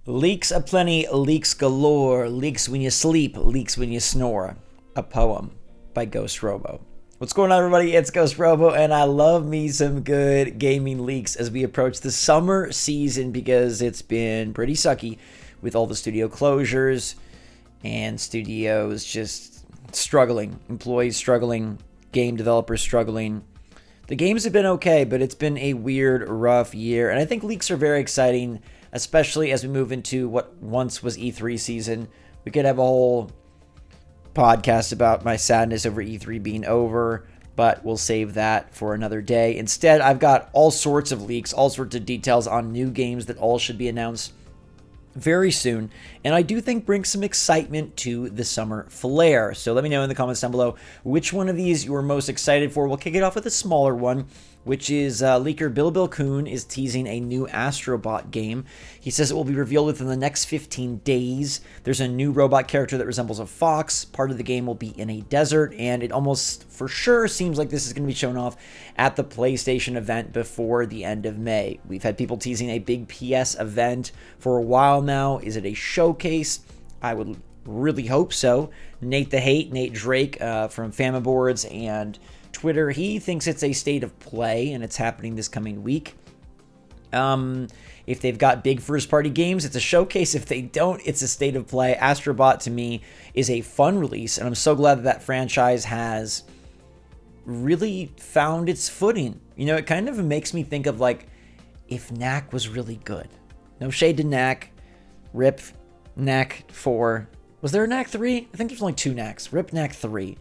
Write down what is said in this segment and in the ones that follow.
Leaks aplenty, leaks galore, leaks when you sleep, leaks when you snore. A poem by Ghost Robo. What's going on, everybody? It's Ghost Robo, and I love me some good gaming leaks as we approach the summer season because it's been pretty sucky with all the studio closures and studios just struggling, employees struggling, game developers struggling. The games have been okay, but it's been a weird, rough year, and I think leaks are very exciting, especially as we move into what once was E3 season. We could have a whole podcast about my sadness over E3 being over, but we'll save that for another day. Instead, I've got all sorts of leaks, all sorts of details on new games that all should be announced very soon, and I do think brings some excitement to the summer flair. So let me know in the comments down below which one of these you are most excited for. We'll kick it off with a smaller one, which is leaker Bill Kuhn is teasing a new Astrobot game. He says it will be revealed within the next 15 days. There's a new robot character that resembles a fox. Part of the game will be in a desert, and it almost for sure seems like this is going to be shown off at the PlayStation event before the end of May. We've had people teasing a big PS event for a while now. Is it a showcase? I would really hope so. Nate Drake from Famaboards and Twitter, he thinks it's a state of play and it's happening this coming week. If they've got big first-party games, it's a showcase. If they don't, it's a state of play. Astrobot, to me, is a fun release, and I'm so glad that that franchise has really found its footing. You know, it kind of makes me think of, like, if Knack was really good. No shade to Knack. Rip Knack 4. Was there a Knack 3? I think there's only 2 Knacks. Rip Knack 3.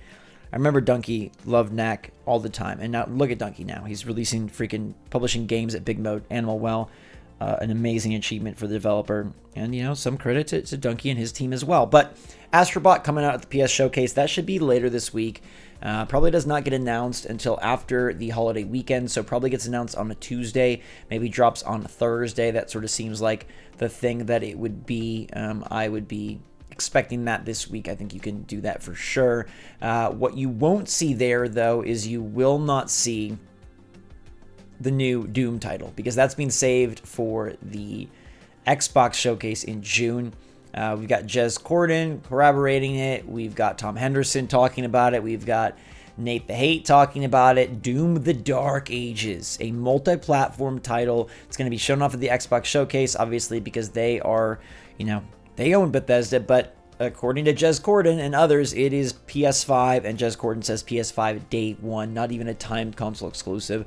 I remember Donkey loved Knack all the time, and now look at Donkey now. He's releasing publishing games at Big Mode, Animal Well, an amazing achievement for the developer, and, you know, some credit to Donkey and his team as well. But Astrobot coming out at the PS Showcase, that should be later this week. Probably does not get announced until after the holiday weekend, so probably gets announced on a Tuesday, maybe drops on a Thursday. That sort of seems like the thing that it would be. I would be expecting that this week. I think you can do that for sure. What you won't see there, though, is you will not see the new Doom title, because that's being saved for the Xbox showcase in June. We've got Jez Corden corroborating it. We've got Tom Henderson talking about it. We've got Nate the Hate talking about it. Doom the Dark Ages, a multi-platform title. It's going to be shown off at the Xbox showcase, obviously, because they are, you know, they own Bethesda, but according to Jez Corden and others, it is PS5, and Jez Corden says PS5 day one, not even a timed console exclusive.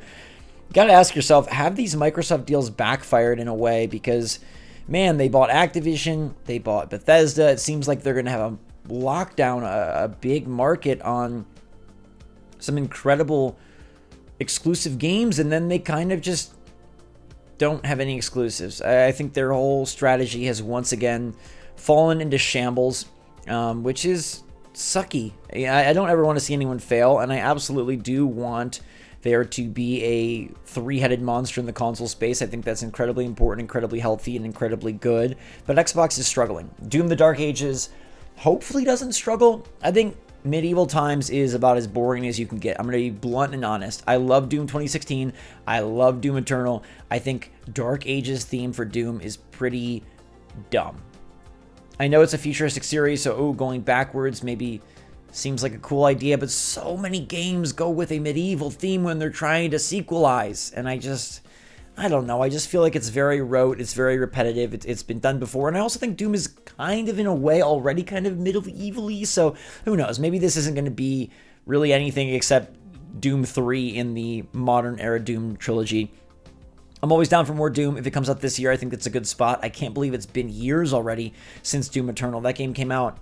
You got to ask yourself, have these Microsoft deals backfired in a way? Because, man, they bought Activision, they bought Bethesda. It seems like they're going to have a lockdown, a big market on some incredible exclusive games, and then they kind of just don't have any exclusives. I think their whole strategy has once again fallen into shambles, which is sucky. I don't ever want to see anyone fail, and I absolutely do want there to be a three-headed monster in the console space. I think that's incredibly important, incredibly healthy, and incredibly good. But Xbox is struggling. Doom the Dark Ages hopefully doesn't struggle. I think Medieval Times is about as boring as you can get. I'm going to be blunt and honest. I love Doom 2016. I love Doom Eternal. I think Dark Ages theme for Doom is pretty dumb. I know it's a futuristic series, so going backwards maybe seems like a cool idea, but so many games go with a medieval theme when they're trying to sequelize, and I don't know. I just feel like it's very rote, it's very repetitive, it's been done before, and I also think Doom is kind of, in a way, already kind of medieval-y, so who knows? Maybe this isn't going to be really anything except Doom 3 in the modern-era Doom trilogy. I'm always down for more Doom. If it comes out this year, I think that's a good spot. I can't believe it's been years already since Doom Eternal. That game came out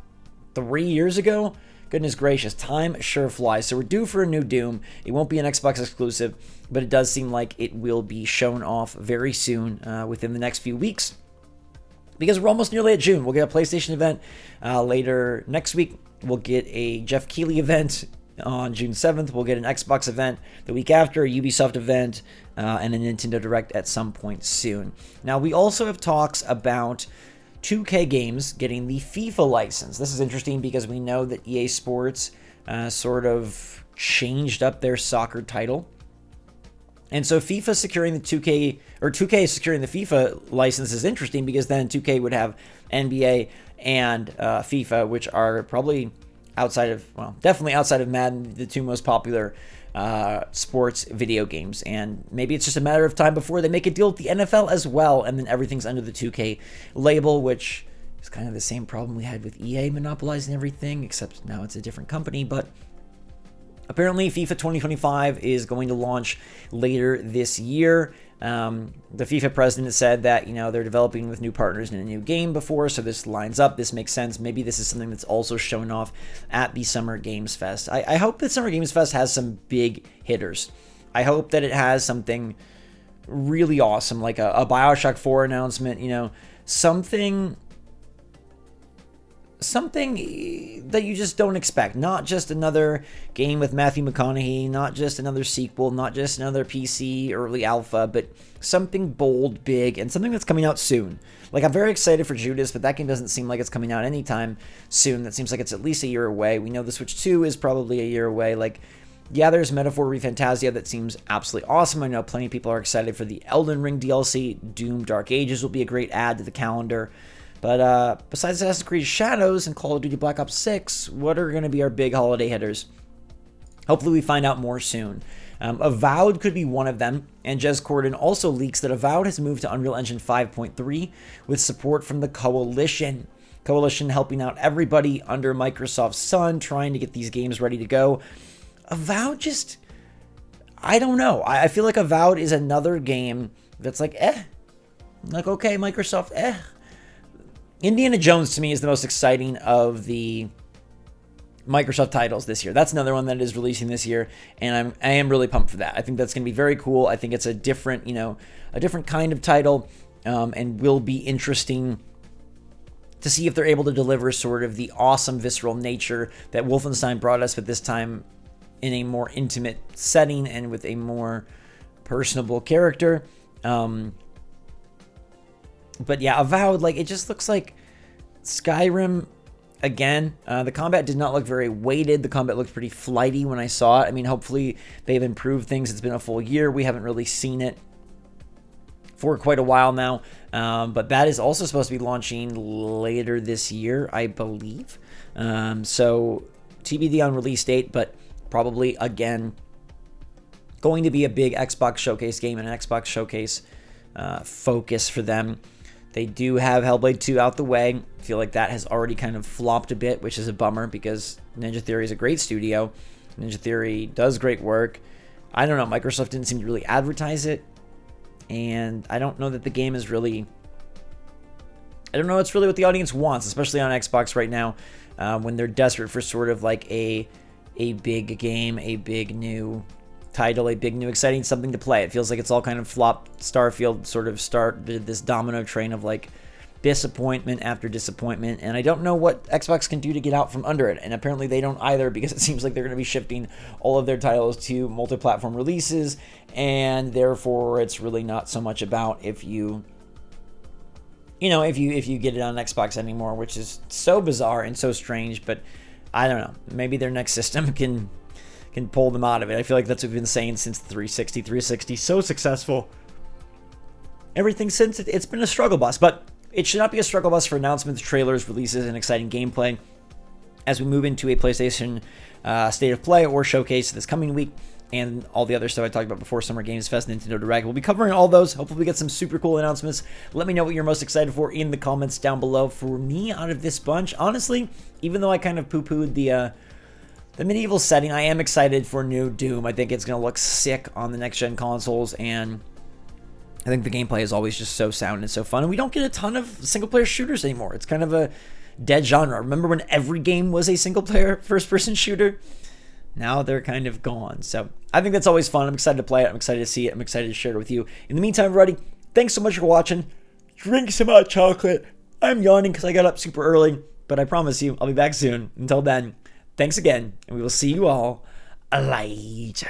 3 years ago. Goodness gracious, time sure flies. So we're due for a new Doom. It won't be an Xbox exclusive, but it does seem like it will be shown off very soon, within the next few weeks, because we're almost nearly at June. We'll get a PlayStation event later next week. We'll get a Jeff Keighley event on June 7th. We'll get an Xbox event the week after, a Ubisoft event, and a Nintendo Direct at some point soon. Now, we also have talks about 2K Games getting the FIFA license. This is interesting because we know that EA Sports sort of changed up their soccer title. And so FIFA securing the 2K, or 2K securing the FIFA license is interesting, because then 2K would have NBA and FIFA, which are probably outside of, well, definitely outside of Madden, the two most popular sports video games. And maybe it's just a matter of time before they make a deal with the NFL as well, and then everything's under the 2K label, which is kind of the same problem we had with EA monopolizing everything, except now it's a different company. But apparently FIFA 2025 is going to launch later this year. The FIFA president said that, they're developing with new partners in a new game before, so this lines up. This makes sense. Maybe this is something that's also shown off at the Summer Games Fest. I hope that Summer Games Fest has some big hitters. I hope that it has something really awesome, like a BioShock 4 announcement, something that you just don't expect. Not just another game with Matthew McConaughey, not just another sequel, not just another PC early alpha, but something bold, big, and something that's coming out soon. Like, I'm very excited for Judas, but that game doesn't seem like it's coming out anytime soon. That seems like it's at least a year away. We know the Switch 2 is probably a year away. Like, yeah, there's Metaphor ReFantasia that seems absolutely awesome. I know plenty of people are excited for the Elden Ring DLC. Doom Dark Ages will be a great add to the calendar. But besides Assassin's Creed Shadows and Call of Duty Black Ops 6, what are going to be our big holiday hitters? Hopefully we find out more soon. Avowed could be one of them, and Jez Corden also leaks that Avowed has moved to Unreal Engine 5.3 with support from the Coalition. Coalition helping out everybody under Microsoft's sun, trying to get these games ready to go. Avowed just, I don't know. I feel like Avowed is another game that's like, Like, okay, Microsoft, Indiana Jones to me is the most exciting of the Microsoft titles this year. That's another one that is releasing this year, and I am really pumped for that. I think that's going to be very cool. I think it's a different, a different kind of title, and will be interesting to see if they're able to deliver sort of the awesome visceral nature that Wolfenstein brought us, but this time in a more intimate setting and with a more personable character. But yeah, Avowed, like, it just looks like Skyrim again. The combat did not look very weighted. The combat looked pretty flighty when I saw it. I mean, hopefully they've improved things. It's been a full year. We haven't really seen it for quite a while now. But that is also supposed to be launching later this year, I believe. So TBD on release date, but probably, again, going to be a big Xbox Showcase game and an Xbox Showcase focus for them. They do have Hellblade 2 out the way. I feel like that has already kind of flopped a bit, which is a bummer because Ninja Theory is a great studio. Ninja Theory does great work. I don't know, Microsoft didn't seem to really advertise it, and I don't know that the game is really... I don't know it's really what the audience wants, especially on Xbox right now, when they're desperate for sort of like a big game, a big new title, a big new exciting something to play. It feels like it's all kind of flopped. Starfield sort of started this domino train of like disappointment after disappointment, and I don't know what Xbox can do to get out from under it, and apparently they don't either, because it seems like they're going to be shifting all of their titles to multi-platform releases, and therefore it's really not so much about if you get it on Xbox anymore, which is so bizarre and so strange. But I don't know, maybe their next system can pull them out of it. I feel like that's what we've been saying since the 360. So successful. Everything since it's been a struggle bus, but it should not be a struggle bus for announcements, trailers, releases, and exciting gameplay as we move into a PlayStation State of Play or Showcase this coming week, and all the other stuff I talked about before, Summer Games Fest, Nintendo Direct. We'll be covering all those. Hopefully we get some super cool announcements. Let me know what you're most excited for in the comments down below. For me, out of this bunch, honestly, even though I kind of poo-pooed the medieval setting, I am excited for new Doom. I think it's going to look sick on the next-gen consoles, and I think the gameplay is always just so sound and so fun. And we don't get a ton of single-player shooters anymore. It's kind of a dead genre. Remember when every game was a single-player first-person shooter? Now they're kind of gone. So I think that's always fun. I'm excited to play it. I'm excited to see it. I'm excited to share it with you. In the meantime, everybody, thanks so much for watching. Drink some hot chocolate. I'm yawning because I got up super early, but I promise you I'll be back soon. Until then, thanks again, and we will see you all later.